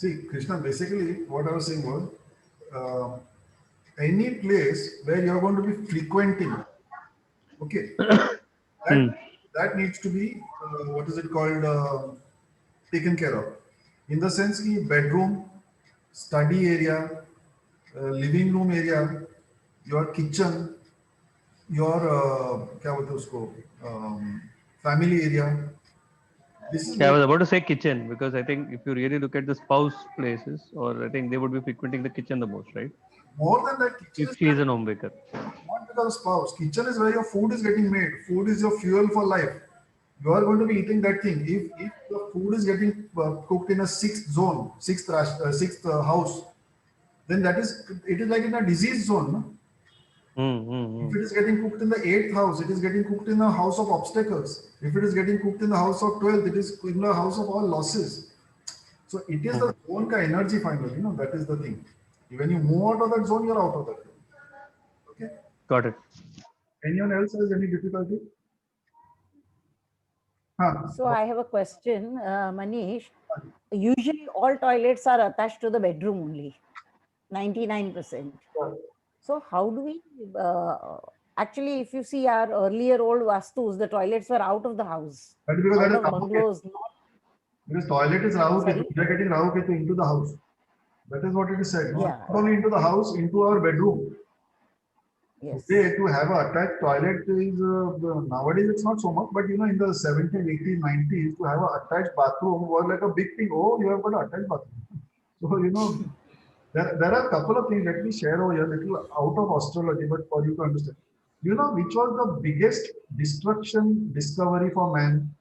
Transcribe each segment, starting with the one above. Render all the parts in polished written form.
See, Krishna, basically what I was saying was uh, any place where you're going to be frequenting, okay, Hmm. that needs to be what is it called, taken care of. In the sense कि bedroom, study area, living room area, your kitchen, your क्या बोलते हैं उसको, family area. This is Yeah, I where was about to say kitchen because I think if you really look at the spouse places, or I think they would be frequenting the kitchen the most, right? more than that, kitchen If is she where is an homemaker. not because of spouse. Kitchen is where your food is getting made. Food is your fuel for life. You are going to be eating that thing. If the food is getting cooked in a sixth zone, sixth house, then that is it is like in a disease zone. No? Hmm, hmm, If hmm. it is getting cooked in the eighth house, it is getting cooked in the house of obstacles. If it is getting cooked in the house of 12th, it is in the house of all losses. So it is the Hmm. zone ka energy finally. That is the thing. When you move out of that zone, you're out of that zone. Okay. Got it. Anyone else has any difficulty? Huh. So I have a question, Manish. Usually all toilets are attached to the bedroom only, 99%. So how do we actually, if you see our earlier old vastus, the toilets were out of the house, That is because that out is of Rahu Ketu. bungalows, not Because toilet is Rahu Ketu. sorry. We are getting Rahu Ketu into the house. That is what it is said. Not Yeah, only into the house, into our bedroom. yes. Today, to have a attached toilet is nowadays it's not so much, but in the 70s, 80s, 90s, to have an attached bathroom was like a big thing. Oh, you have got an attached bathroom. So there are a couple of things. Let me share over here, little out of astrology, but for you to understand. You know which was the biggest destruction discovery for man?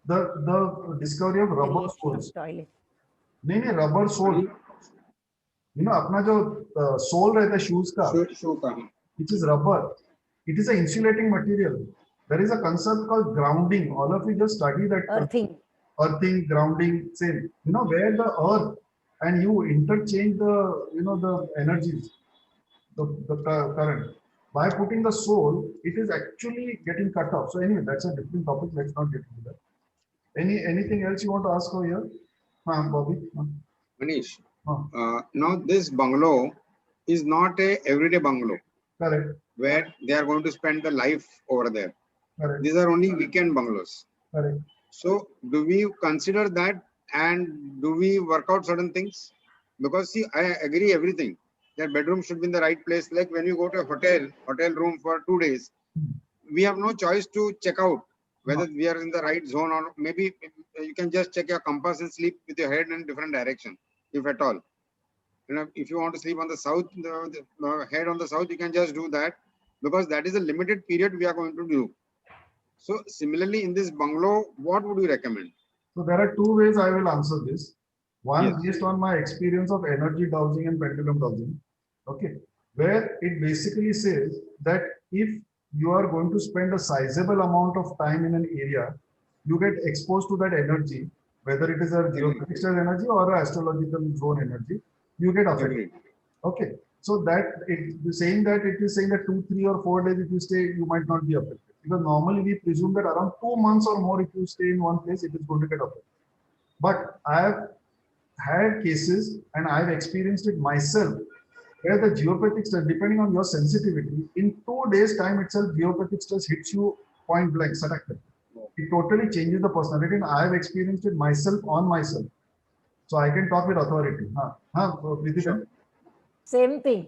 The discovery of rubber Creation of soles. toilet. नहीं नहीं rubber soul अपना जो soul रहता है shoes का show का which is rubber. It is an insulating material. There is a concept called grounding. All of you just study that Earthing. earthing, grounding, same. Where the earth and you interchange the energies, the current. By putting the soul, it is actually getting cut off. So anyway, that's a different topic. Let's not get into that. Anything else you want to ask over here? Bobby? Manish, Huh. now this bungalow is not a everyday bungalow Correct. where they are going to spend the life over there. Correct. These are only weekend bungalows. Correct. So do we consider that, and do we work out certain things? Because see, I agree everything. That bedroom should be in the right place. Like when you go to a hotel room for 2 days, we have no choice to check out whether we are in the right zone, or maybe you can just check your compass and sleep with your head in different direction, if at all. If you want to sleep on the south, the head on the south, you can just do that, because that is a limited period we are going to do. So similarly, in this bungalow, what would you recommend? So there are two ways I will answer this. One, Yes. based on my experience of energy dowsing and pendulum dowsing, okay, where it basically says that if you are going to spend a sizable amount of time in an area, you get exposed to that energy, whether it is a geophysics energy or a astrological zone energy, you get affected. Agreed. Okay, so that it saying that it is saying that 2, 3, or 4 days if you stay, you might not be affected. Because normally we presume that around 2 months or more, if you stay in one place, it is going to get affected. But I have had cases and I've experienced it myself where the geopathic stress, depending on your sensitivity, in 2 days' time itself, geopathic stress hits you point blank, sadak. It totally changes the personality, and I have experienced it myself on myself. So I can talk with authority. Preeti, Sure. Same thing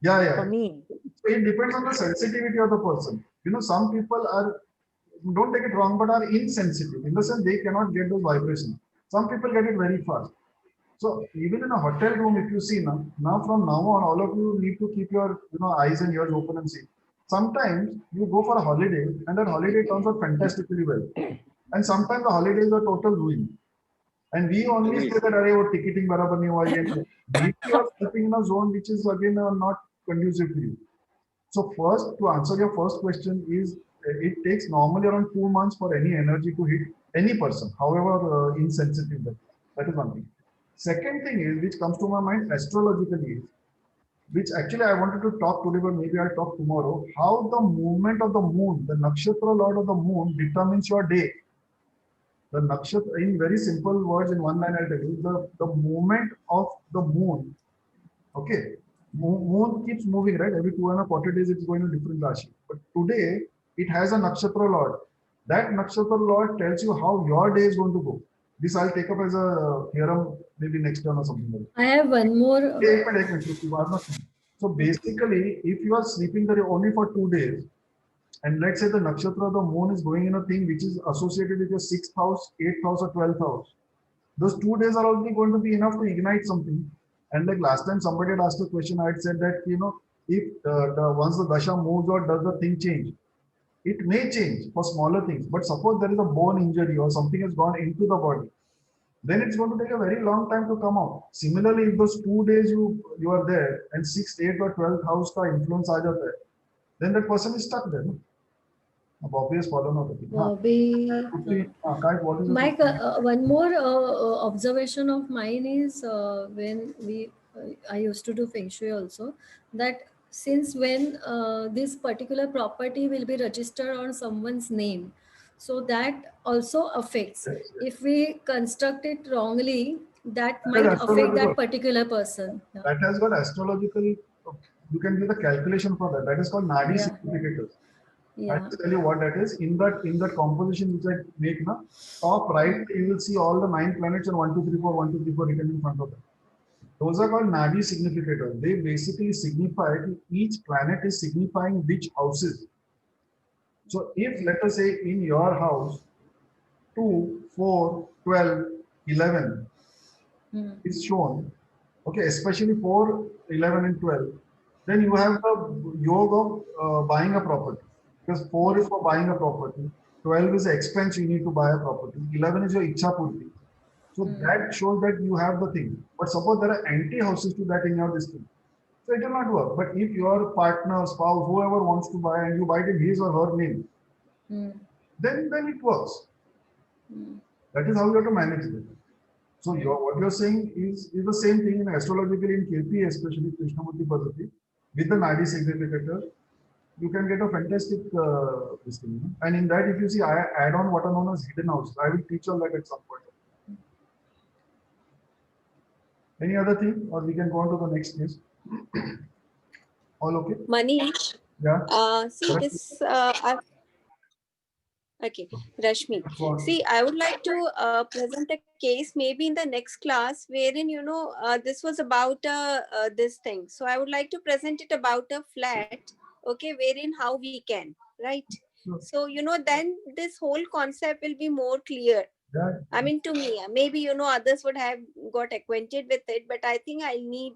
yeah. for me. So it depends on the sensitivity of the person. Some people are, don't take it wrong, but are insensitive. In the sense, they cannot get those vibrations. Some people get it very fast. So even in a hotel room, if you see now from now on, all of you need to keep your eyes and ears open and see. Sometimes you go for a holiday and that holiday turns out fantastically well. And sometimes the holidays are total ruin. And we only say that, "Arey, wo ticketing barabar nahi hua ye." Maybe you are sleeping in a zone which is again not conducive to you. So first, to answer your first question is, it takes normally around 2 months for any energy to hit any person, however insensitive that is one thing. Second thing is, which comes to my mind astrologically, which actually I wanted to talk today, but maybe I'll talk tomorrow, how the movement of the moon, the nakshatra lord of the moon determines your day. The nakshatra, in very simple words, in one line, I'll tell you, the movement of the moon, okay, moon keeps moving, right? Every 240 days, it's going to different Rashi. But today, it has a nakshatra lord. That nakshatra lord tells you how your day is going to go. This I'll take up as a theorem maybe next term or something like that. I have one more. एक minute, you are not. So basically, if you are sleeping there only for 2 days, and let's say the nakshatra, the moon is going in a thing which is associated with your 6th house, 8th house, or 12th house, those 2 days are already going to be enough to ignite something. And like last time somebody had asked a question, I had said that, you know, if once the dasha moves or does the thing change, it may change for smaller things. But suppose there is a bone injury or something has gone into the body, then it's going to take a very long time to come out. Similarly, if those 2 days you are there and 6th, 8th or 12th house का influence आ जाता है, then that person is stuck there. No? अब obvious follow ना होती. Bobby, What is Mike, one more observation of mine is when I used to do Feng Shui also, that since when this particular property will be registered on someone's name, so that also affects. If we construct it wrongly, that might affect that particular person. Yeah. That has got astrological, you can do the calculation for that. That is called Nadi significators. Yeah. I'll tell you what that is. In that composition which I make, na, top right, you will see all the 9 planets and 1, 2, 3, 4, 1, 2, 3, 4 written in front of them. Those are called Nadi significators. They basically signify each planet is signifying which houses. So if, let us say, in your house, 2, 4, 12, 11 is shown, okay, especially 4, 11 and 12, then you have the yoga of buying a property. Because 4 is for buying a property, 12 is the expense you need to buy a property, 11 is your ichha purti. So that shows that you have the thing. But suppose there are anti houses to that in your district, so it will not work. But if your partner, spouse, whoever wants to buy and you buy it in his or her name, then it works. That is how you have to manage it. So what you're saying is the same thing in astrologically in KP, especially Krishnamurti Paddhati, with the Nadi significator, you can get a fantastic this thing. And in that, if you see, I add on what are known as hidden houses. I will teach all that at some point. Any other thing, or we can go on to the next case. All okay? Manish. Yeah. See this. Okay, Rashmi. See, I would like to present a case maybe in the next class wherein, you know, this was about this thing. So I would like to present it about a flat, okay, wherein how we can, right? So, you know, then this whole concept will be more clear. Yeah. I mean, to me, maybe, you know, others would have got acquainted with it, but I think I'll need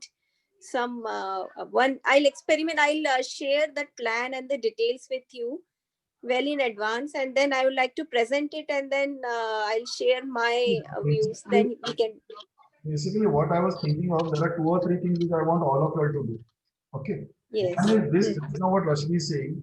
some I'll experiment. I'll share that plan and the details with you well in advance, and then I would like to present it, and then I'll share my views. Then we can. Basically, what I was thinking of, there are 2 or 3 things which I want all of you to do. Okay. Yes. One is this, you know what Rashmi is saying.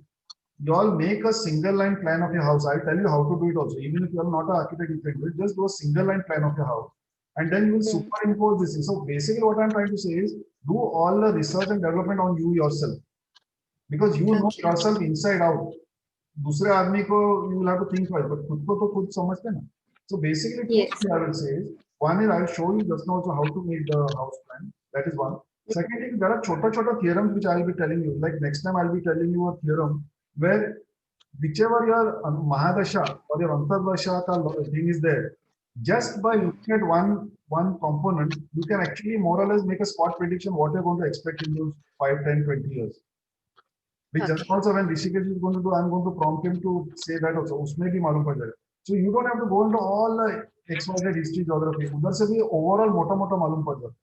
You all make a single line plan of your house. I'll tell you how to do it also. Even if you are not an architect, you can do it. Just do a single line plan of your house. And then you will superimpose this. So basically what I'm trying to say is do all the research and development on you yourself. Because you know yourself inside out. दूसरे आदमी को you will have to think twice, but खुद को तो खुद समझते ना. So basically, two things I will say is, one is I will show you just now also how to make the house plan. That is one. Second thing, there are chota theorems which I will be telling you. Like next time I will be telling you a theorem where whichever your Mahadasha or your Antardasha thing is there, just by looking at one component, you can actually more or less make a spot prediction what you're going to expect in those 5, 10, 20 years. Which just also when Rishikesh is going to do, I'm going to prompt him to say that also. Usme bhi malum pad jayega. So you don't have to go into all the XYZ history, geography. Udhar se bhi overall mota malum pad jayega.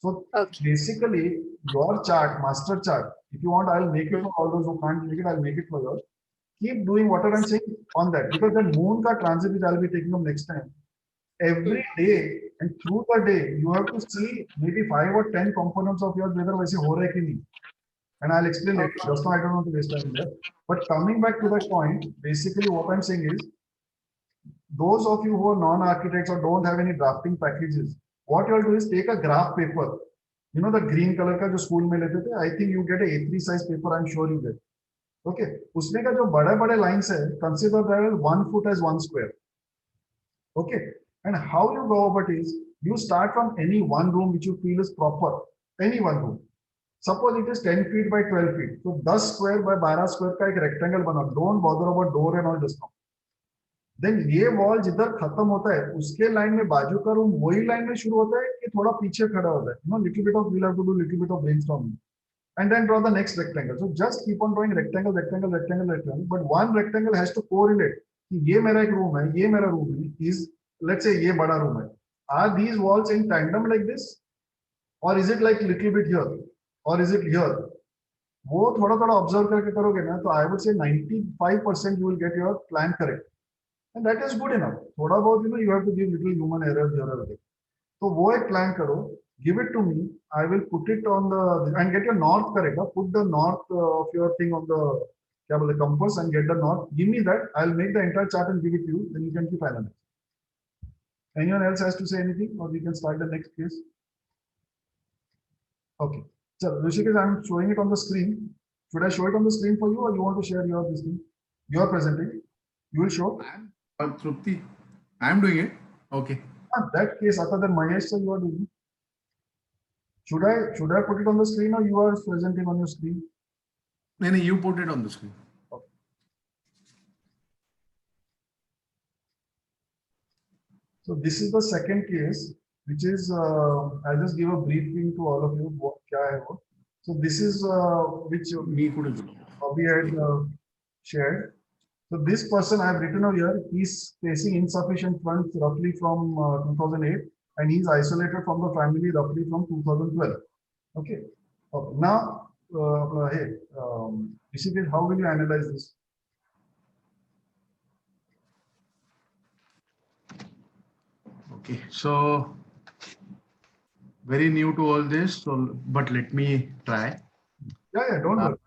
So basically, your chart, master chart, if you want, I'll make it for all those who can't make it, I'll make it for you. Keep doing whatever I'm saying on that. Because the moon ka transit which I'll be taking up next time. Every day and through the day, you have to see maybe 5 or 10 components of yours, whether waise ho raha hai ki nahi. And I'll explain later. Just now I don't want to waste time there. But coming back to that point, basically what I'm saying is, those of you who are non-architects or don't have any drafting packages, what you'll do is take a graph paper. You know the green color ka jo school mein lete the, I think you get a A3 size paper, I'm sure you get. Okay. Usme ka jo bade lines hai, consider that as 1 foot as 1 square. Okay. And how you go about is you start from any one room which you feel is proper, any one room. Suppose it is 10 feet by 12 feet. So 10 square by 12 square का एक rectangle बना. Don't bother about door and all just now. Then ये wall जिधर खत्म होता है उसके line में बाजू का रूम वही लाइन में शुरू होता है कि थोड़ा पीछे खड़ा होता है. You know, little bit of we'll have to do little bit of brainstorming. And then draw the next rectangle. So just keep on drawing rectangle, rectangle, rectangle, rectangle. But one rectangle has to correlate. कि ये मेरा एक room है, ये मेरा room है. Is let's say ये बड़ा room है. Are these walls in tandem like this, or is it like little bit here, or is it here? वो थोड़ा थोड़ा observe करके करोगे ना, तो I would say 95% you will get your plan correct, and that is good enough. थोड़ा बहुत you know you have to give little human error here or there. तो वो एक plan करो. Give it to me. I will put it on the and get your north correct. Put the north of your thing on the compass and get the north. Give me that. I'll make the entire chart and give it to you. Then you can keep analyzing. Anyone else has to say anything, or we can start the next case? Okay. So Rishikesh, I'm showing it on the screen. Should I show it on the screen for you, or you want to share your this thing? You are presenting. You will show. Trupti, I'm doing it. Okay. That case, other than Mahesh, sir, you are doing. Should I put it on the screen, or you are presenting on your screen? No, you put it on the screen. Okay. So this is the second case, which is I'll just give a briefing to all of you. What kya hai wo. So this is which Bobby had shared. So this person I have written over here, he's facing insufficient funds roughly from 2008. And he's isolated from the family roughly from 2012. Okay. Now, hey, Rishikesh, how will you analyze this? Okay, so very new to all this, so but let me try. Yeah, don't worry.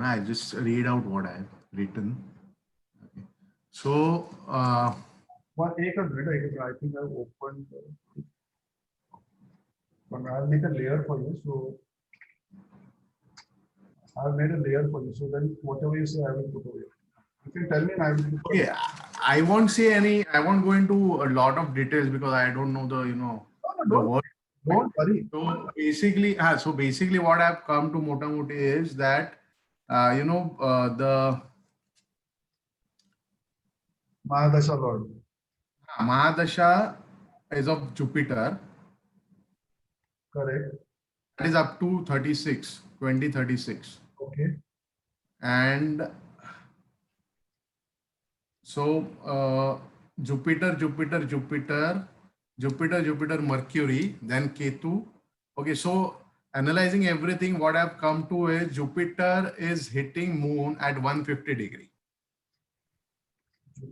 I just read out what I have written. Okay. So, I think I've opened. I'll make a layer for you. So I've made a layer for you. So then whatever you say, I will put away. You can tell me and I will. Okay, I won't say any. I won't go into a lot of details because I don't know the the word. Don't worry. So basically, what I've come to Mota Moti is that the Mahadasha Lord. Mahadasha is of Jupiter. Correct. That is up to 2036. Okay. And so Jupiter, Mercury, then Ketu. Okay, so analyzing everything, what I've come to is Jupiter is hitting Moon at 150 degree.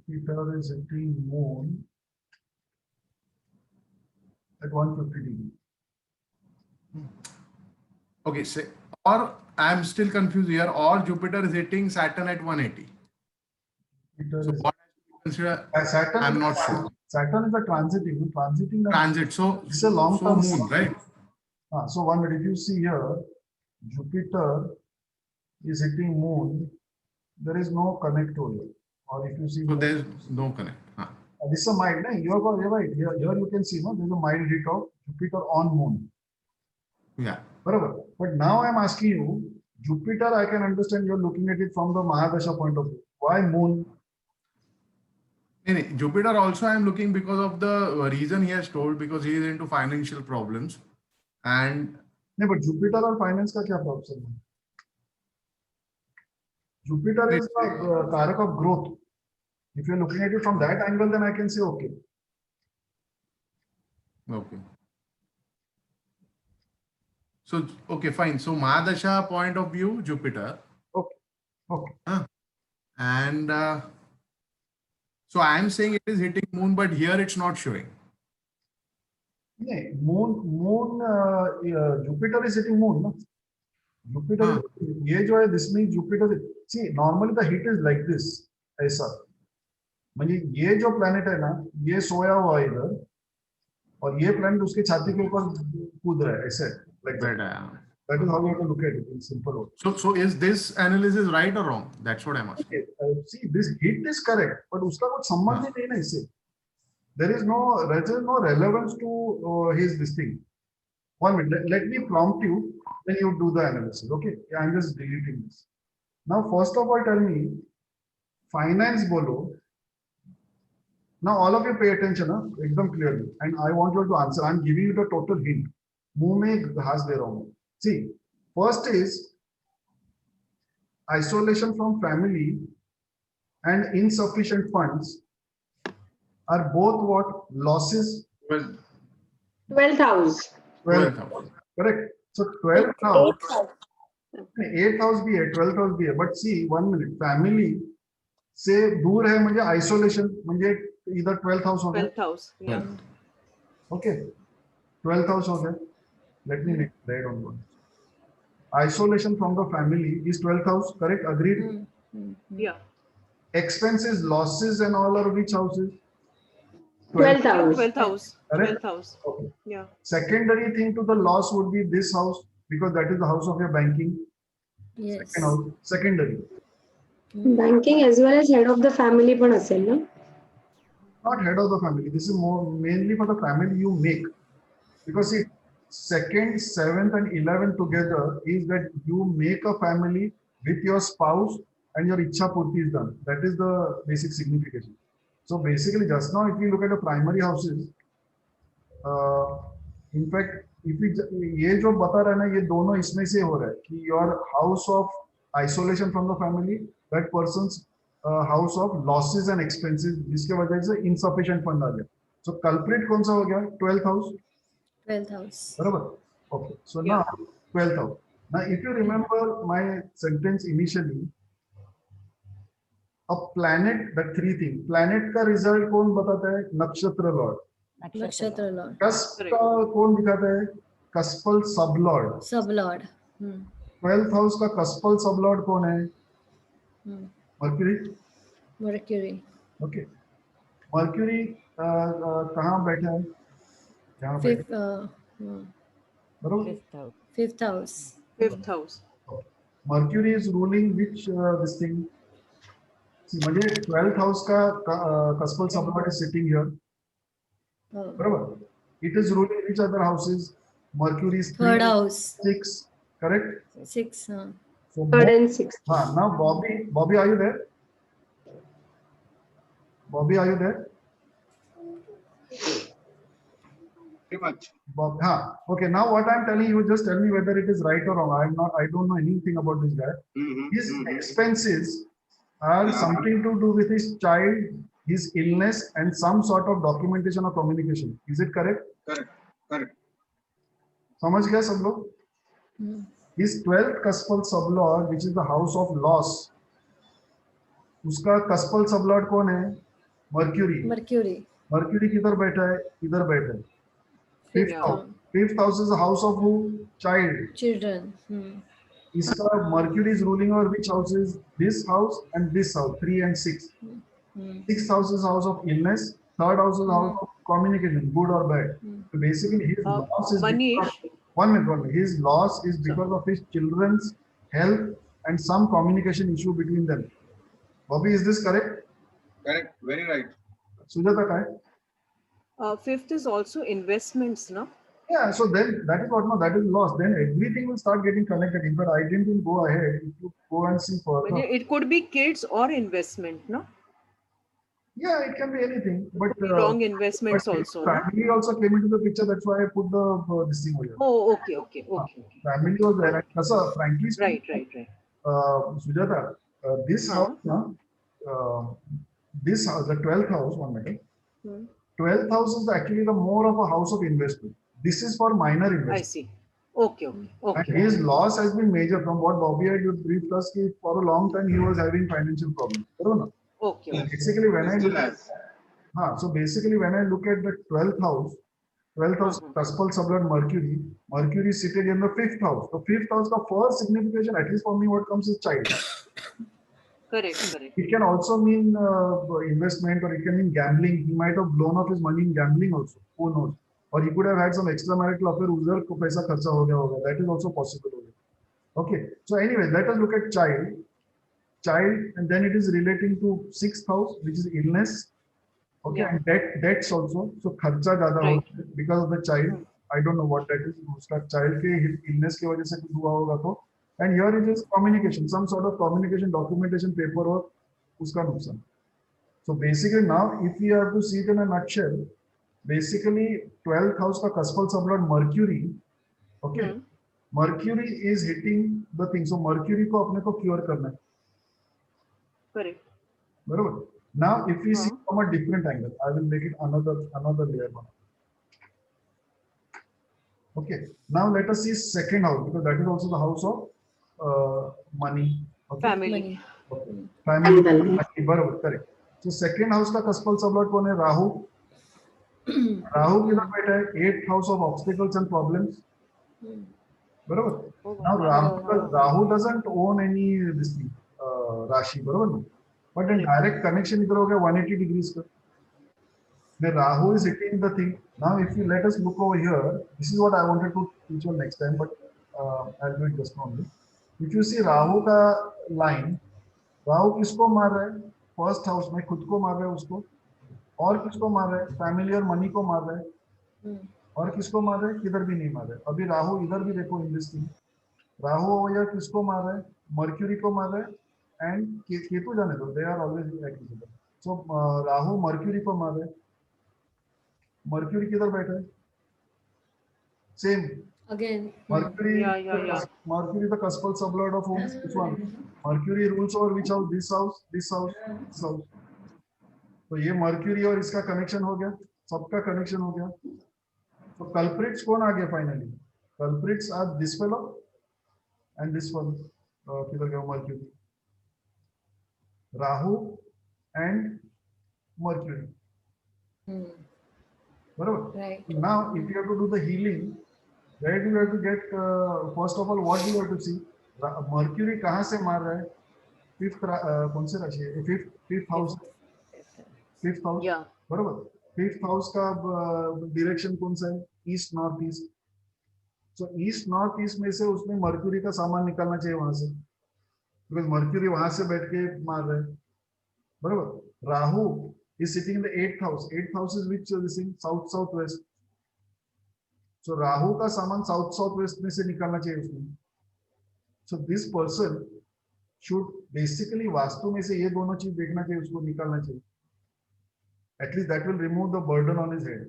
Jupiter is hitting Moon at 150 degree. Okay, so or I'm still confused here, or Jupiter is hitting Saturn at 180. So what I consider, Saturn, I'm not sure. Saturn is a transiting. Transit, so it's a long-term Moon, right? So one minute, if you see here, Jupiter is hitting Moon, there is no connect over here. Or if you see, so there's no connect. This is a mild, you're right. Here you can see, no, there's a mild hit of Jupiter on Moon. Yeah. Whatever. But now I'm asking you, Jupiter, I can understand you're looking at it from the Mahadasha point of view. Why Moon? Jupiter also I'm looking because of the reason he has told, because he is into financial problems. And no, but Jupiter or finance ka kya problem? Jupiter is the Tarak of growth. If you're looking at it from that angle, then I can say okay. Okay. So, okay, fine. So, Mahadasha point of view, Jupiter. Okay. Okay. And so I am saying it is hitting Moon, but here it's not showing. Jupiter is hitting Moon. No? Jupiter, this means Jupiter. See, normally the heat is like this. ऐसा. मतलब ये जो planet है ना, ये सोया हुआ है इधर, और ये planet उसके छाती के ऊपर कूद रहा है ऐसे. Like that. That is how you have to look at it in simple words. So is this analysis right or wrong? That's what I'm asking. See, this hit is correct, but उसका कुछ संबंध ही नहीं ना इससे. There is no relevance to his this thing. 1 minute, let me prompt you, then you do the analysis. Okay, I'm just deleting this. Now, first of all, tell me, finance bolo. Now, all of you pay attention, एकदम clearly, and I want you to answer. I'm giving you the total hint. मुंह में घास दे रहा हूँ. See, first is isolation from family and insufficient funds are both what? Losses. Well, 12th house. 12th house. Correct. So 12th house. 8th house भी है, 12th house भी है. But see, 1 minute. Family से दूर है म्हणजे isolation म्हणजे इधर 12th house हो गया. 12th house. Yeah. Okay. 12th house हो गया. Let me make that on one. Isolation from the family is 12th house. Correct. Agreed. Yeah. Expenses, losses, and all are which houses? 12th house. 12th house. Correct? 12th house. Okay. Yeah. Secondary thing to the loss would be this house because that is the house of your banking. Yes. Second house, secondary. Banking as well as head of the family पण असेल ना? Not head of the family. This is more mainly for the family you make. Because see, 2nd, 7th, and 11th together is that you make a family with your spouse and your ichha purti is done. That is the basic signification. So basically, just now, if you look at the primary houses, in fact, if we ये जो बता रहा है ना ये दोनों इसमें से हो रहा है कि your house of isolation from the family, that person's house of losses and expenses जिसके वजह से insufficient fund आ गया. So culprit कौन सा हो गया? 12th house. 12th house. बराबर. Okay. So now 12th house. Now if you remember my sentence initially, a planet, the 3 things. Planet का result कौन बताता है? नक्षत्र लॉर्ड. Nakshatra lord. कस्प का कौन दिखाता है? कस्पल सबलॉर्ड. Sublord. 12th हाउस का कस्पल सबलॉर्ड कौन है? मर्क्यूरी. Mercury. ओके. मर्क्यूरी कहाँ बैठा है? यहाँ बैठा है. बराबर. 5th house. 5th house. 5th house. Mercury is ruling which this thing. See, म्हणजे 12th house का कस्पल sublord is sitting here. Oh. बराबर. It is ruling which other houses? Mercury is 3, Third house. 6. Correct. 6. So Third and sixth. now Bobby, are you there? Bobby, are you there? Pretty much. Bob, okay. Now what I'm telling you, just tell me whether it is right or wrong. I don't know anything about this guy. His expenses are something to do with his child, his illness, and some sort of documentation or communication. Is it correct? Correct. समझ गया सब लोग? His 12th Kaspal sublord, which is the house of loss, उसका Kaspal sublord कौन है? Mercury. Mercury. Mercury किधर बैठा है? इधर बैठा है. 5th house. 5th house is the house of who? Child. Children. इसका Mercury is ruling over which houses? This house and this house, 3 and 6. 6th house is house of illness. 3rd house is house of communication, good or bad. So basically, his loss is Manish. because, 1 minute. His loss is because of his children's health and some communication issue between them. Bobby, is this correct? Correct. Very right. Sujata, correct? 5th is also investments, no? Yeah. So then that is what no, that is loss. Then everything will start getting connected. In fact, I didn't even go ahead. If you go and see further. It could be kids or investment, no? Yeah, it can be anything. But Wrong investments but also. No? family also came into the picture. That's why I put the this thing over here. Oh, okay. Family was there. And Kasa, frankly speaking, Right. Sujata, this house, this house, the 12th house, 1 minute. 12th house is actually the more of a house of investment. This is for minor investment. I see. Okay. And his loss has been major from what Bobby had briefed us. For a long time he was having financial problems. Okay. Basically, when I look at basically when I look at the 12th house, Kaspal sublord Mercury is seated in the 5th house. The 5th house, the first signification, at least for me, what comes is child. Correct. It can also mean investment, or it can mean gambling. He might have blown off his money in gambling also. Who knows? Or he could have had some extramarital affair. Udhar ko paisa kharcha ho gaya hoga. That is also possible. Okay. So anyway, let us look at child, and then it is relating to sixth house, which is illness. Okay, Yeah. and debts also. So खर्चा ज़्यादा Right. होता है because of the child. I don't know what that is. उसका child के illness की वजह से कुछ हुआ होगा तो. And here it is communication, some sort of communication, documentation, paperwork, उसका नुकसान. So basically now, if we have to see it in a nutshell, basically 12th house का cuspal sublord Mercury, okay, Mercury is hitting the thing. So Mercury को अपने को cure करना है. Correct. बरोबर. Now, if we see from a different angle, I will make it another layer one. Okay. Now let us see second house, because that is also the house of money. Okay. Family. Money. Okay. Family. Money. बरोबर. Correct. So second house का cuspal sublord कौन है? राहु. राहु किधर बैठा है? 8th house of obstacles and problems. बरोबर. Now Rahu doesn't own any this thing, Rashi, बरोबर. But in direct connection इधर हो गया 180 degrees का. Then Rahu is hitting the thing. Now, if you let us look over here, this is what I wanted to teach you next time, but I'll do it just now only. If you see Rahu का line, Rahu किसको मार रहा है? First house में खुद को मार रहा है उसको, और किसको मार रहा है? Family और money को मार रहा है, और किसको मार रहा है? किधर भी नहीं मार रहा है. अभी राहु इधर भी देखो in this thing. Rahu over here किसको मार रहा है? Mercury को मार रहा है, and केतु जाने दो. They are always like each other. So Rahu Mercury को मार रहा है. मर्क्यूरी किधर बैठा है? Same Again. Mercury. Yeah. Mercury the cuspal sublord of whom? Which one? Mercury rules over which house? This house, this house, this house. तो ये mercury और इसका कनेक्शन हो गया, सबका कनेक्शन हो गया. तो कल्प्रिट्स कौन आ गया फाइनली? Culprits are this fellow and this one. किधर गया Mercury? Rahu and Mercury. Right. Now, if you have to do the healing, where do you have to get? First of all, what do you have to see? Mercury कहाँ से मार रहा है? Fifth कौन से राशि है? Fifth house. Fifth house. Yeah. बराबर. Fifth house का direction कौन सा है? East north east. So east north east में से उसमें Mercury का सामान निकालना चाहिए वहां से, because Mercury वहां से बैठ के मार रहा है. बराबर. Rahu is sitting in the 8th house. 8th house is which is in south southwest. So Rahu का सामान south southwest में से निकालना चाहिए उसमें. So this person should basically vastu में से ये दोनों चीज देखना चाहिए, उसको निकालना चाहिए. At least that will remove the burden on his head.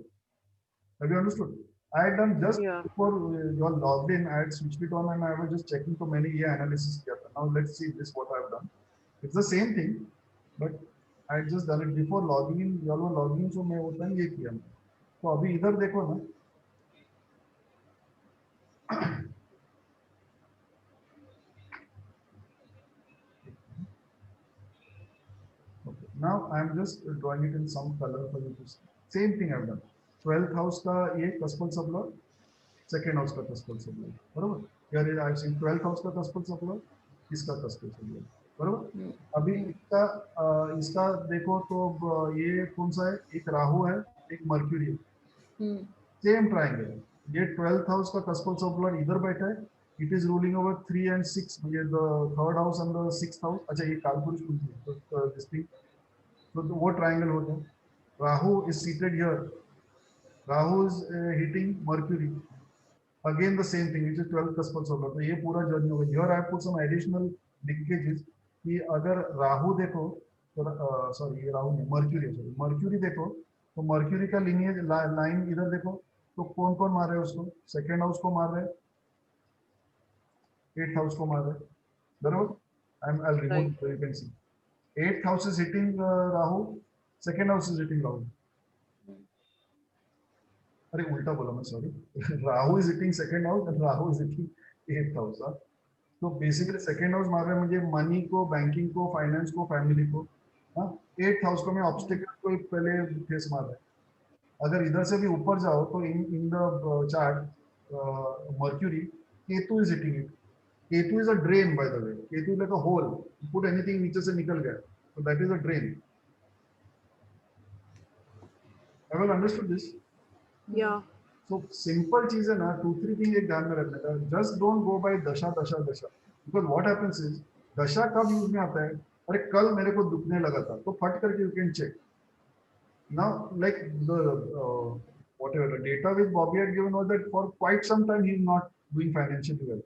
Have you understood? I had done just before you all logged in. I had switched it on and I was just checking तो मैंने ये analysis किया था. Now let's see this what I have done. It's the same thing, but I had just done it before logging in. You all were logging in, so मैं वो time ये किया. तो अभी इधर देखो ना. Okay. Now I am just drawing it in some color for you to see. Same thing I have done. 12th house का ये cuspal sublord, second house का cuspal sublord. बराबर. Here I have seen 12th house का cuspal sublord, इसका cuspal sublord. बराबर. अभी इसका देखो तो ये कौन सा है? एक राहु है, एक मर्क्यूरी है. Same triangle. ये 12th हाउस का cuspal sublord इधर बैठा है. It is ruling over 3 and 6. ये the 3rd house and the 6th house. अच्छा ये कालपुरुष कौन सी है? तो this thing. तो वो ट्रायंगल हो गया. Rahu is seated here. Rahu is hitting Mercury. Again the same thing, which is 12th cuspal sublord. तो ये पूरा जर्नी हो गया. Here I have put some additional linkages कि अगर राहु देखो तो सॉरी ये राहु नहीं, मर्क्यूरी है. सॉरी मर्क्यूरी देखो तो मर्क्यूरी का लिनियज लाइन इधर देखो तो कौन कौन मार रहे हैं उसको? सेकेंड हाउस को मार रहे हैं, 8th हाउस को मार रहे हैं. बराबर. I'll remove so you can see. 8th house is hitting Rahu, second house is hitting Rahu. अरे उल्टा बोला मैं, sorry. Rahu is hitting second house and Rahu is hitting 8th house. तो बेसिकली सेकंड हाउस मार रहा है मुझे मनी को, बैंकिंग को, फाइनेंस को, फैमिली को. 8th हाउस को मैं ऑब्स्टिकल को पहले फेस मार रहा है. अगर इधर से भी ऊपर जाओ तो in the chart Mercury, Ketu is hitting it. Ketu is a drain by the way. Ketu like a hole. Put anything नीचे से निकल गया तो that is a drain. Have you understood this? Yeah. So simple चीज है ना, 2-3 thing एक ध्यान में रखने का. Just don't go by दशा. Because what happens is दशा कब यूज में आता है? अरे कल मेरे को दुखने लगा था, तो फट करके you can check. Now like the whatever the data which Bobby had given was that for quite some time he is not doing financially well.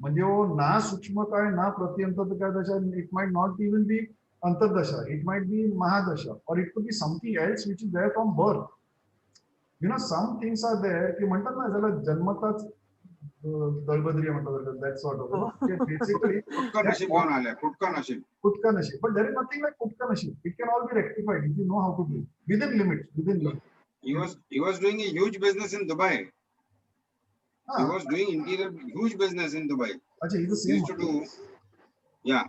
म्हणजे वो ना सूक्ष्म काय ना प्रत्यंतर काय दशा, it might not even be अंतर्दशा, it might be महादशा, or it could be something else which is there from birth. You know, some things are there की म्हणतात ना ज्याला जन्मताच दळबद्री म्हणतात, that sort of, basically फुटका नशीब घेऊन आलाय, फुटका नशीब. फुटका नशीब, but there is nothing like फुटका नशीब. It can all be rectified if you know how to do it within limits. He was doing a huge business in Dubai. He हाँ, was doing interior huge business in Dubai. अच्छा, he's the He same used to do, yeah.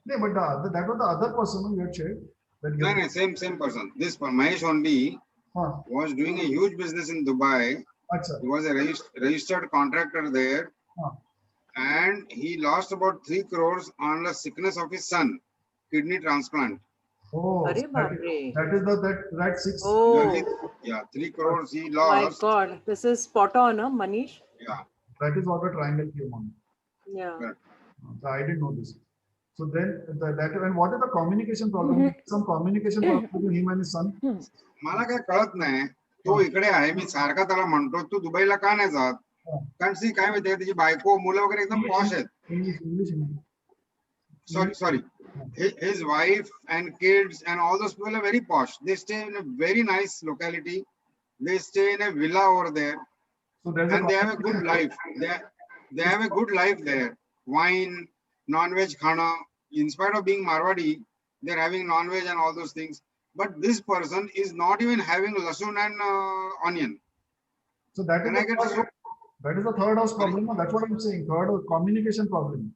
No, but that was the other person who you had shared. That you No, same person. This Mahesh only हाँ, was doing a huge business in Dubai. अच्छा, He was a registered contractor there, हाँ, and he lost about 3 crores on the sickness of his son, kidney transplant. oh, अरे बाप रे. that is that 6. Oh Yeah, 3 crores he my lost. God, this is spot on, huh, Manish? Yeah, That is what the triangle came on. Yeah. correct. So I didn't know this. So then that, and what is the communication problem? Some communication problem between him and his son. मला काय कळत नाही, तो इकडे आहे, मी सारखा त्याला म्हणतो तू दुबईला का नाही जात, कारण सी काय माहितीये त्याची बायको मुलं वगैरे एकदम पॉश आहेत. English. Sorry. His wife and kids and all those people are very posh. They stay in a very nice locality. They stay in a villa over there, So there's and they have a good life. They have a good life there. Wine, non-veg khana. In spite of being Marwadi, they're having non-veg and all those things. But this person is not even having lasun and onion. So that is And I get so. that is the third house problem. No? That's what I'm saying. Third house communication problem.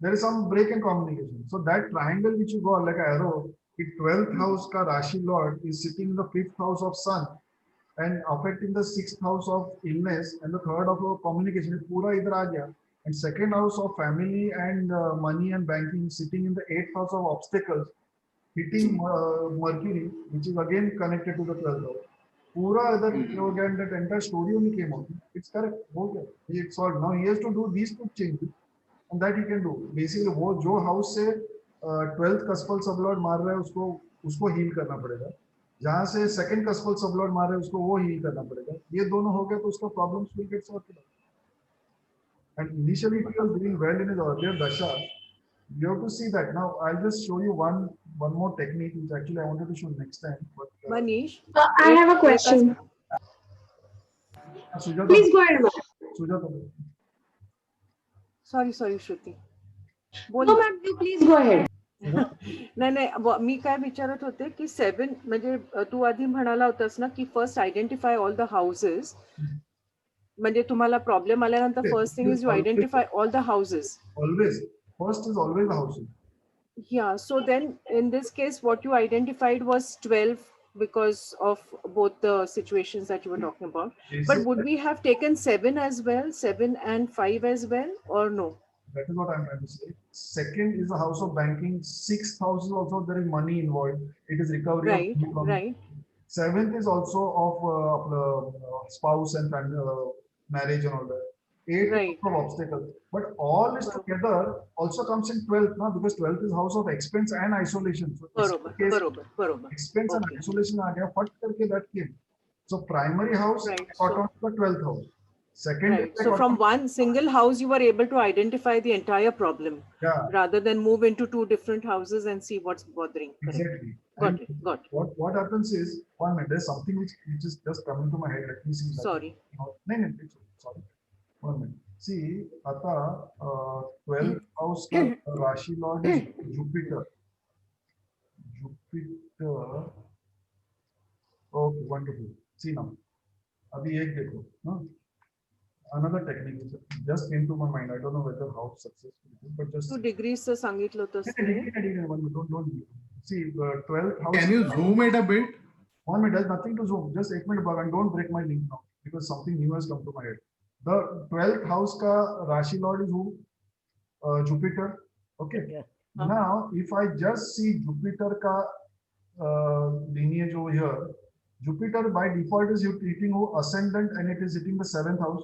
There is some break in communication. So that triangle which you go like an arrow, the 12th house ka Rashi Lord is sitting in the 5th house of sun and affecting the 6th house of illness and the third of communication. Pura idhar aa gaya. And second house of family and money and banking sitting in the 8th house of obstacles, hitting Mercury, which is again connected to the 12th house. Pura other again that entire story only came out. It's correct. Okay. It's solved. Now he has to do these two changes. And that he can do. Basically, वो जो house से 12th cuspal sublord मार रहा है उसको heal करना पड़ेगा. जहाँ से second cuspal sublord मार रहा है उसको वो heal करना पड़ेगा. ये दोनों हो गए तो उसका problems will get sorted out. And initially he was doing well in his earlier dasha. You have to see that. Now I'll just show you one more technique which actually I wanted to show next time. But, Manish, I have a question. Sujata, Please go ahead, ma'am. Sujata. sorry Shruti. No, ma'am, you please go ahead. नाही मी काय विचारत होते की 7 म्हणजे तू आधी म्हणाला होतास ना की first identify all the houses, म्हणजे तुम्हाला प्रॉब्लेम आल्यानंतर first thing is you identify all the houses. Always. First is always the house. Yeah, so then in this case what you identified was 12 because of both the situations that you were talking about. But would we have taken 7 as well, 7 and 5 as well, or no? That is what I'm trying to say. Second is the house of banking. 6th house is also there is money involved. It is recovery. Right, of right. 7th is also of spouse and family, marriage and all that. 8th Right. of obstacles. But all this together also comes in 12th now, because 12th is house of expense and isolation. So बरोबर. expense and Okay. isolation aa gaya, fat karke that came. So primary house Right. got on to the 12th house. Second, Right. So from one single house, you were able to identify the entire problem yeah, rather than move into 2 different houses and see what's bothering. Correct. exactly. Got And it. Got it. What happens is, one minute, there's something which is just coming to my head. Let me see. that. Sorry. No, it's okay. Sorry. 1 minute. See, Ata 12th house ka Rashi Lord is Jupiter. Okay, wonderful. See now. Abhi ek dekho. No? Another technique which just came to my mind. I don't know whether how successful it is, but just 2 degrees सांगितलं होतंस Yeah, ते. don't see 12th house. Can you zoom it a bit? 1 minute, there's nothing to zoom. Just 1 minute, and don't break my link now because something new has come to my head. The 12th house ka Rashi Lord is who? Jupiter. Okay. Yeah. Now, if I just see Jupiter ka lineage over here, Jupiter by default is hitting ascendant and it is hitting the 7th house.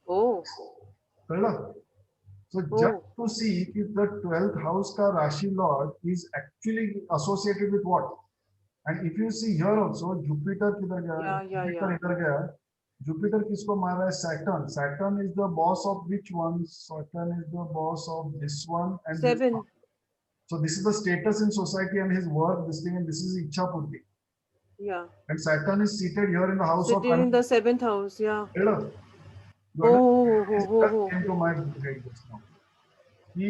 Oh, कळलं? So Oh. just to see if the 12th house ka Rashi Lord is actually associated with what. And if you see here also, Jupiter किधर गया? Yeah. Jupiter इधर गया. Jupiter किसको मारा है? Saturn. Saturn is the boss of which one? Saturn is the boss of this one and this 7. one. So this is the status in society and his work, this thing, and this is Ichha Purti. Yeah. And Saturn is seated here in the house of Sitting in the 7th house. Yeah. Hello. Oh. Just came to my head just now. The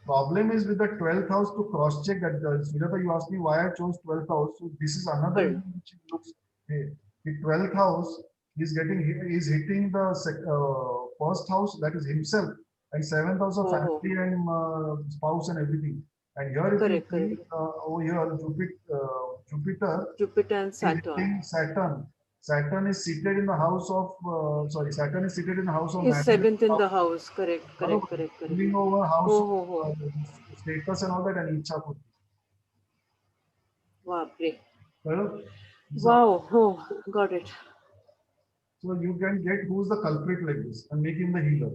problem is with the 12th house to cross check that. Sujata, you asked me why I chose 12th house. So this is another Right. thing which looks. Hey, the 12th house is hitting the first house, that is himself, and 7th house of family and spouse and everything. And here if Correct, you see over here Jupiter and is Saturn. hitting Saturn. Saturn is seated in the house of Saturn is seated in the house of Is marriage, 7th in the house. Correct. moving over house Oh. of status and all that and Ichha Purti. Wow. Great. So, Wow. Oh, got it. so you can get who's the culprit like this and make him the healer.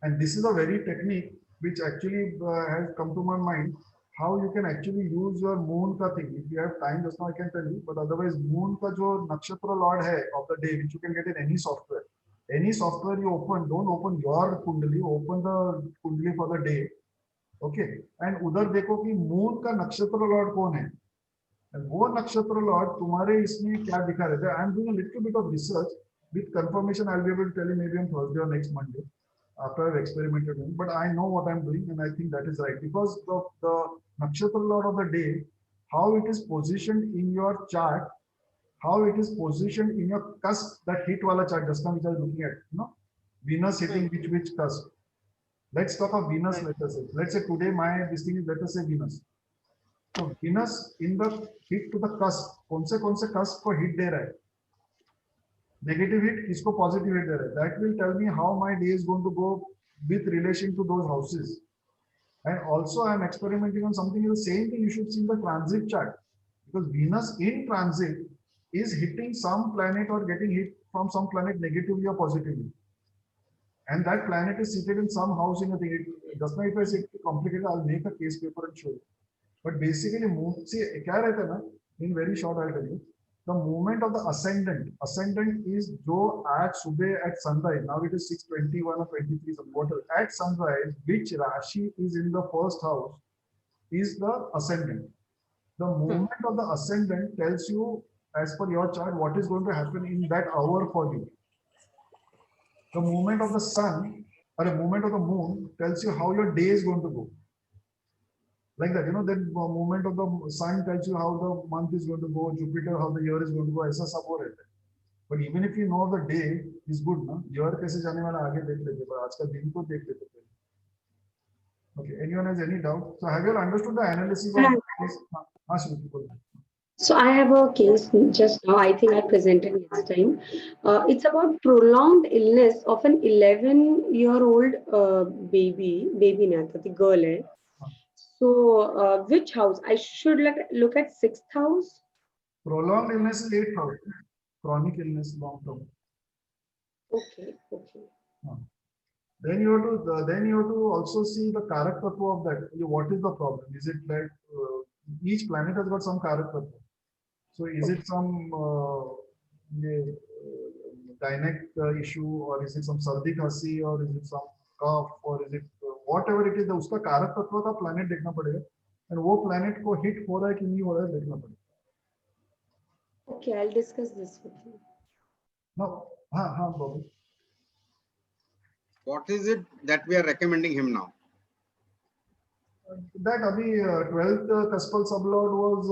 And this is a very technique which actually has come to my mind, how you can actually use your moon ka thing. If you have time just now I can tell you, but otherwise moon ka jo nakshatra lord hai of the day, which you can get in any software. Any software you open, don't open your kundali, open the kundali for the day. Okay. And udhar dekho ki moon ka nakshatra lord kaun hai. And वो नक्षत्र Lord तुम्हारे इसमें क्या दिखा रहे थे? I am doing a little bit of research with confirmation. I'll be able to tell you maybe on Thursday or next Monday after I've experimented with it. But I know what I'm doing and I think that is right because of the nakshatra lord of the day, how it is positioned in your chart, how it is positioned in your cusp, that hit wala chart just now which I was looking at, you know, Venus hitting which cusp. Let's talk of Venus. Right. Let's say today my this thing is, let us say Venus. So Venus in the hit to the cusp, कौन से cusp को hit दे रहा है? Negative hit, किसको positive hit दे रहा है? That will tell me how my day is going to go with relation to those houses. And also I am experimenting on something, the same thing you should see in the transit chart. Because Venus in transit is hitting some planet or getting hit from some planet negatively or positively. And that planet is seated in some house in a thing. Just now if I say it's complicated, I'll make a case paper and show you. But basically, see, in very short, I'll tell you, the movement of the ascendant is jo at subah at sunrise. Now it is 6:21 or 23, some whatever. At sunrise, which Rashi is in the first house is the ascendant. The movement of the ascendant tells you, as per your chart, what is going to happen in that hour for you. The movement of the sun or the movement of the moon tells you how your day is going to go. Like that, you know, then movement of the sun tells you how the month is going to go, Jupiter, how the year is going to go, ऐसा सब हो रहता है. But even if you know the day is good, ना, year कैसे जाने वाला आगे देख लेते, पर आज का दिन को देख लेते पहले. Okay, anyone has any doubt? So have you understood the analysis of this? So I have a case just now, I think I presented next time. It's about prolonged illness of an 11-year-old baby nahi, the girl hai. So which house? I should look at 6th house. Prolonged illness is 8th house. Chronic illness, long term. Okay. Then you have to also see the Karak Tattva of that. What is the problem? Is it that each planet has got some Karak Tattva? So is it some gynec issue, or is it some sardi khasi, or is it some cough, or is it whatever it is, उसका कारक तत्व का planet देखना पड़ेगा, and वो planet को hit हो रहा है कि नहीं हो रहा है देखना पड़ेगा. Okay, I'll discuss this with you. No, हाँ Bobby. What is it that we are recommending him now? That abhi 12th Kaspal sublord was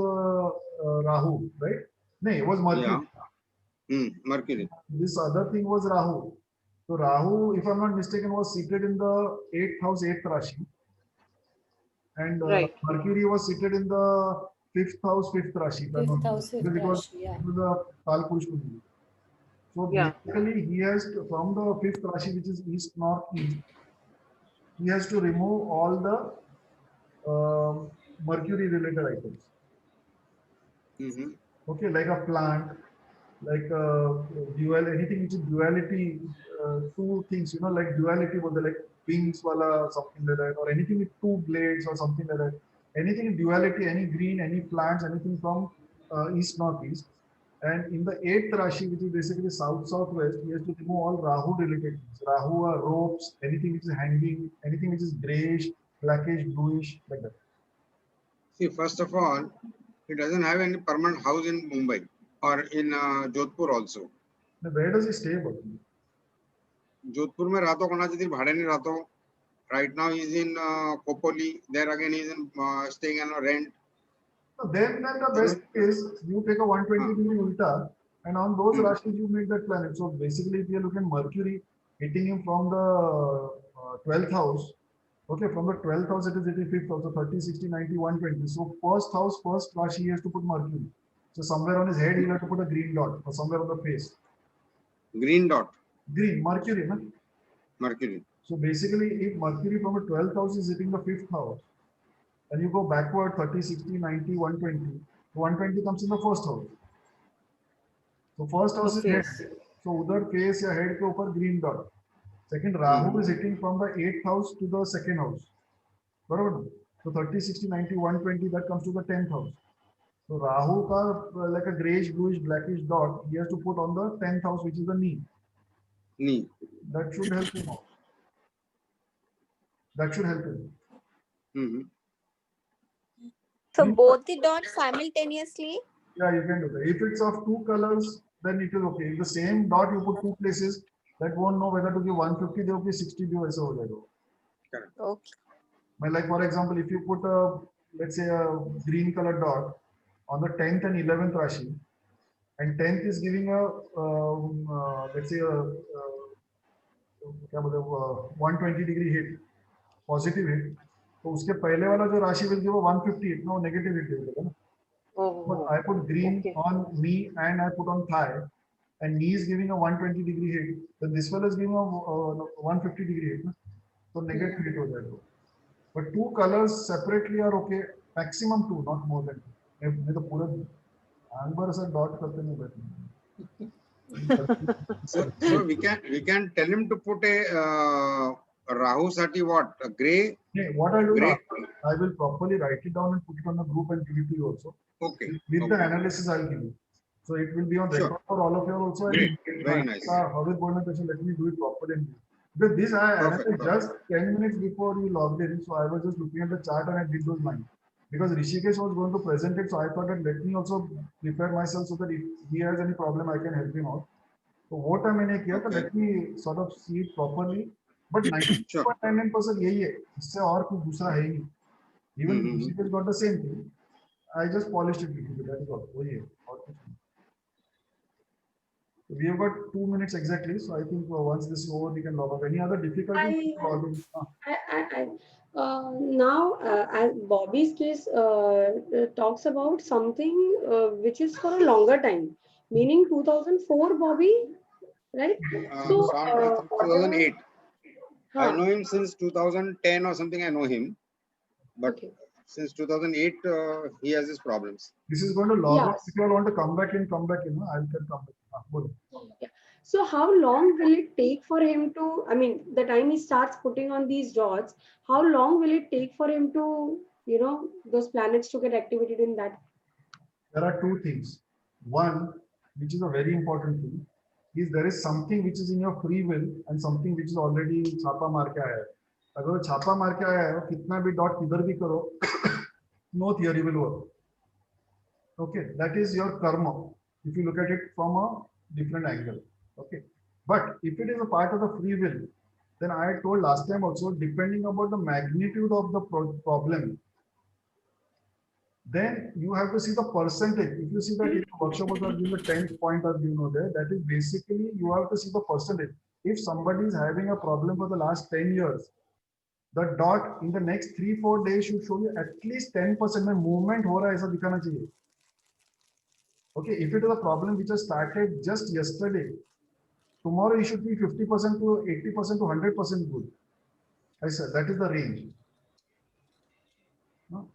Rahu, right? No, it was Mercury. Yeah. Mercury. This other thing was Rahu. So Rahu, if I'm not mistaken, was seated in the 8th house, 8th Rashi. And Right. Mercury was seated in the 5th house, 5th Rashi. 5th house, 5th Rashi, yeah. It was a Kalpurush Kundali. So Yeah. basically, he has to, from the 5th Rashi, which is East, North, East, he has to remove all the Mercury related items. Mhm. Okay, like a plant, like dual, anything which is duality, two things, like duality was like wings, wala, something like that, or anything with two blades or something like that. Anything in duality, any green, any plants, anything from east, northeast. And in the eighth Rashi, which is basically south, southwest, he has to remove all Rahu related things. Rahu are ropes, anything which is hanging, anything which is grayish, blackish, bluish, like that. See, first of all, he doesn't have any permanent house in Mumbai or in Jodhpur also. Now, where does he stay? But Jodhpur में रातो कोणाच्या तरी भाड्याने राहतो. Right now he's in Kopoli. There again he's in staying on a rent. So then the best is you take a 120-degree ulta, and on those rashis you make that planet. So basically, if you look at Mercury hitting him from the 12th house, okay, from the 12th house it is 85th house, so 30, 60, 90, 120. So first house, first rashi, he has to put Mercury. So somewhere on his head he'll have to put a green dot, or somewhere on the face. Green dot. Green, Mercury, na? Mercury. So basically, if Mercury from the 12th house is hitting the 5th house, and you go backward 30, 60, 90, 120, 120 comes in the first house. So first house is head. So udhar face ya head ke upar green dot. Second, Rahu is hitting from the 8th house to the second house. Barabar? So 30, 60, 90, 120, that comes to the 10th house. So Rahu ka like a grayish, bluish, blackish dot, he has to put on the 10th house, which is the knee. Knee. That should help him out. That should help him. Mm-hmm. So both the dots simultaneously? Yeah, you can do that. If it's of two colors, then it is okay. If the same dot you put two places, that won't know whether to give 150, they will be 60, aisa ho jayega. Correct. Okay. Like for example, if you put a, let's say a green color dot on the 10th and 11th Rashi, and 10th is giving a, let's say a 120-degree hit, positive hit, तो उसके पहले वाला जो राशि will give a 150 hit, no negative hit देगा ना. But I put green on knee and I put on thigh, and knee is giving a 120-degree hit, then this one is giving a 150-degree hit, na? So negative hit हो जाएगा. But two colors separately are okay, maximum two, not more than two. मैं तो पूरा आंग भर ऐसा dot करते नहीं बैठे. So we can tell him to put a Rahu Sati what? A gray? Yeah, what I do, Gray. I will properly write it down and put it on the group and give it to you also. Okay. With the analysis, I'll give you. So it will be on record for all of you also. Great. Very nice. How is going to let me do it properly. Because this I analyzed just 10 minutes before you logged in. So I was just looking at the chart and I did those lines. Because Rishikesh was going to present it, so I thought that let me also prepare myself so that if he has any problem, I can help him out. So what I mean here, let me sort of see it properly. But 99% यही है, इससे और कुछ दूसरा है ही नहीं. Even Rishikesh got the same thing. I just polished it little bit. That is all. वही है, और कुछ नहीं. We have got 2 minutes exactly, so I think once this is over, we can log off. Any other difficulty? Now, as Bobby's case talks about something which is for a longer time, meaning 2004, Bobby, right? So 2008. I know him since 2010 or something. I know him, but since 2008, he has his problems. This is going to log off. If you all want to come back in, I can come back. Yeah. So how long will it take for him to, I mean, the time he starts putting on these dots, how long will it take for him to, you know, those planets to get activated in that? There are two things. One, which is a very important thing, is there is something which is in your free will and something which is already छापा मार के आया है. अगर वो छापा मार के आया है, कितना भी डॉट किधर भी करो, no theory will work. Okay, that is your karma. If you look at it from a different angle. Okay, but if it is a part of the free will, then I told last time also, depending about the magnitude of the problem, then you have to see the percentage. If you see that in the workshop was given the 10th point or you know there, that is basically you have to see the percentage. If somebody is having a problem for the last 10 years, the dot in the next 3-4 days should show you at least 10% में movement हो रहा है, ऐसा दिखाना चाहिए. Okay, if it is a problem which has started just yesterday, tomorrow you should be 50% to 80% to 100% good. I said that is the range. No?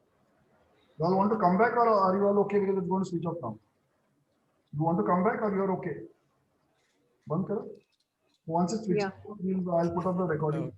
You all want to come back or are you all okay because it's going to switch off now? You want to come back or you're okay? Band karo. Once it switches Yeah. off, I'll put up the recording.